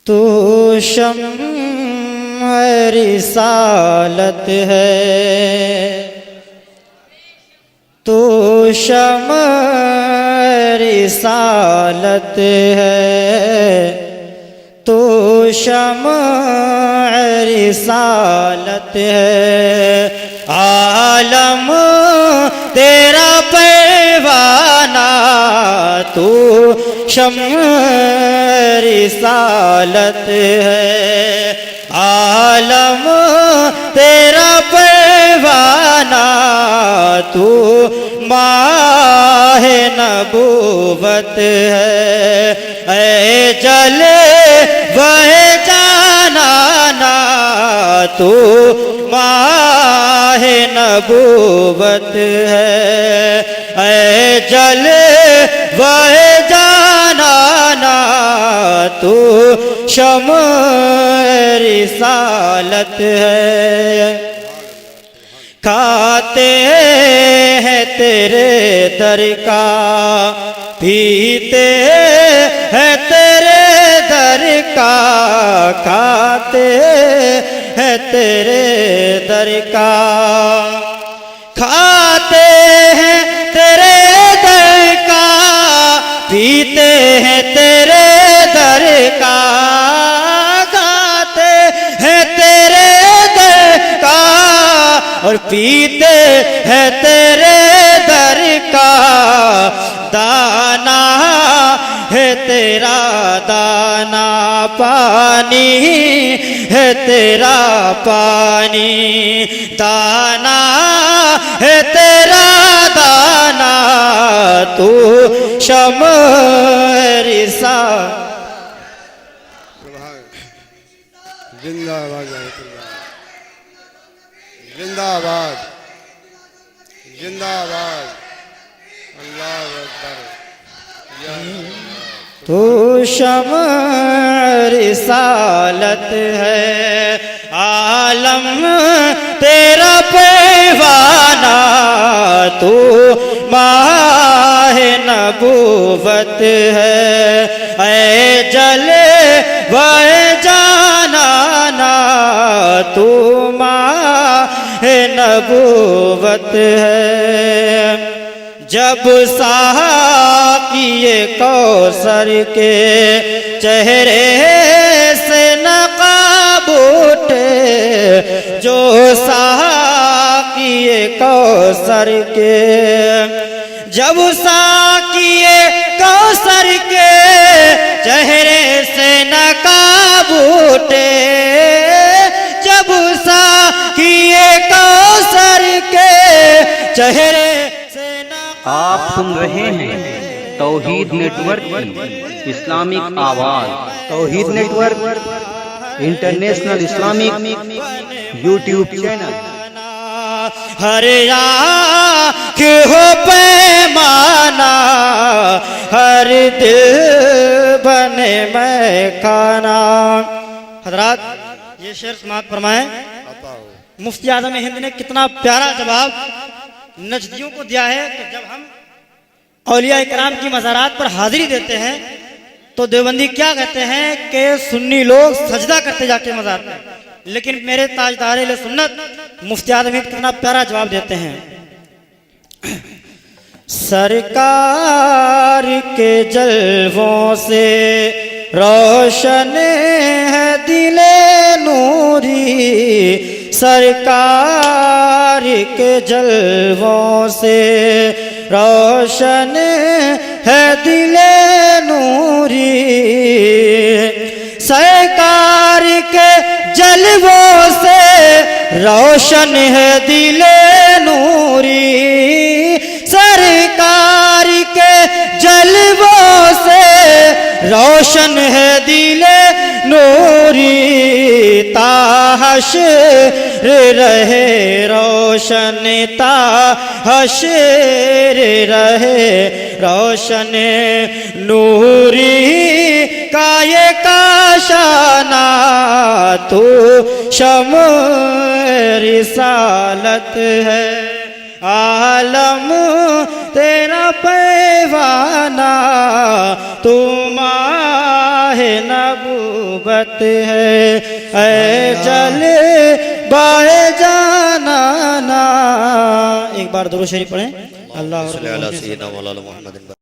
تو شمع رسالت ہے، تو شمع رسالت ہے، تو شمع رسالت ہے، عالم تیرا پروانہ، تو شمع رسالت ہے، عالم تیرا پروانہ، تو ماہ نبوت ہے، اے جلے وہ جانانا، تو ماہ نبوت ہے، اے جلے وہ جانانا، تو شمع رسالت ہے، کھاتے ہیں تیرے در کا، پیتے ہیں تیرے در کا، کھاتے ہیں تیرے در کا، کھاتے ہیں تیرے در کا، پیتے ہیں تیرے در کا، کھاتے ہیں تیرے در کا اور پیتے ہیں تیرے در کا، دانا ہے تیرا دانا، پانی ہے تیرا پانی، دانا ہے تیرا دانا، تو شمع رسالت۔ زندہ آباد، زندہ آباد، زندہ آباد، اللہ اکبر۔ تو شمع رسالت ہے، عالم تیرا پروانہ، تو ماہ نبوت ہے، اے جلے وہ جانانا، تو ماہ نبوت ہے، جب ساقی کوثر کے چہرے سے نقاب اٹھے، جو ساقی کوثر کے، جب ساقی کوثر کے چہرے سے نقاب اٹھے، جب ساقی کوثر کے چہرے سے نقاب، آپ سن رہے ہیں توحید نیٹ ورک کی اسلامک آواز۔ Tauheed network international Islamic YouTube channel. ہر آنکھ ہو پیمانہ، ہر دل بنے میں کھانا۔ حضرات یہ شعر سماعت فرمائیں، مفتی اعظم ہند نے کتنا پیارا جواب نجدیوں کو دیا ہے کہ جب ہم اولیاء کرام کی مزارات پر حاضری دیتے ہیں تو دیوبندی کیا کہتے ہیں کہ سنی لوگ سجدہ کرتے جا کے مزار پر، لیکن میرے تاجدار اہل سنت مفتی اعظم ہند کتنا پیارا جواب دیتے ہیں، سرکار کے جلووں سے روشن ہے دل نوری، سرکار کے جلووں سے روشن ہے دل نوری، سرکار کے جلووں سے روشن ہے دل نوری، سرکار کے جلووں سے روشن ہے دل نوری، تا حشر رہے روشن، تا حشر رہے روشن، نوری کا یہ کاشانہ، تو شمع رسالت ہے، عالم تیرا پیوانہ، تو ماہ نبوت نبوت ہے اے جل باہ جانانا. ایک بار درود شریف پڑھیں. اللہ صلی اللہ سیدنا مولانا محمد